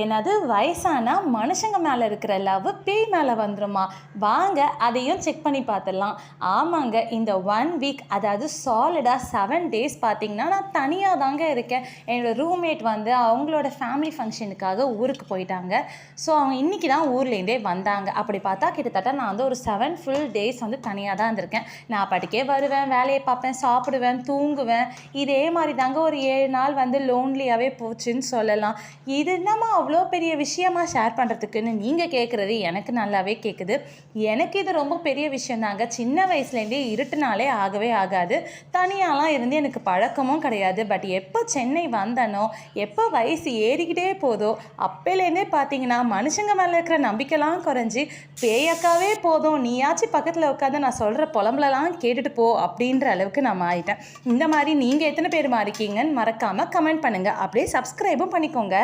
எனது வயசானா மனுஷங்க மேலே இருக்கிற லவ் பேய் மேலே வந்துருமா? வாங்க அதையும் செக் பண்ணி பார்த்துடலாம். ஆமாங்க, இந்த 1 வீக் அதாவது சாலிடாக 7 டேஸ் பார்த்திங்கன்னா நான் தனியாக தாங்க இருக்கேன். என்னோடய ரூம்மேட் வந்து அவங்களோட ஃபேமிலி ஃபங்க்ஷனுக்காக ஊருக்கு போயிட்டாங்க. ஸோ அவங்க இன்றைக்கி தான் ஊர்லேருந்தே வந்தாங்க. அப்படி பார்த்தா கிட்டத்தட்ட நான் வந்து ஒரு 7 ஃபுல் டேஸ் வந்து தனியாக தான் இருந்திருக்கேன். நான் பாட்டுக்கே வருவேன், வேலையை பார்ப்பேன், சாப்பிடுவேன், தூங்குவேன். இதே மாதிரி தாங்க ஒரு 7 நாள் வந்து லோன்லியாகவே போச்சுன்னு சொல்லலாம். இது என்னம்மா அவ்வளோ பெரிய விஷயமா ஷேர் பண்ணுறதுக்குன்னு நீங்கள் கேட்குறது எனக்கு நல்லாவே கேட்குது. எனக்கு இது ரொம்ப பெரிய விஷயந்தாங்க. சின்ன வயசுலேருந்தே இருட்டுனாலே ஆகவே ஆகாது. தனியாலாம் இருந்து எனக்கு பழக்கமும் கிடையாது. பட் எப்போ சென்னை வந்தனோ, எப்போ வயசு ஏறிக்கிட்டே போதோ அப்போலேருந்தே பார்த்தீங்கன்னா மனுஷங்க மேலே இருக்கிற நம்பிக்கைலாம் குறைஞ்சி பேயக்காவே போதும், நீயாச்சும் பக்கத்தில் உட்காந்து நான் சொல்கிற புலம்புலலாம் கேட்டுட்டு போ அப்படின்ற அளவுக்கு நான் மாறிட்டேன். இந்த மாதிரி நீங்கள் எத்தனை பேர் மாறிக்கீங்கன்னு மறக்காமல் கமெண்ட் பண்ணுங்கள். அப்படியே சப்ஸ்கிரைபும் பண்ணிக்கோங்க.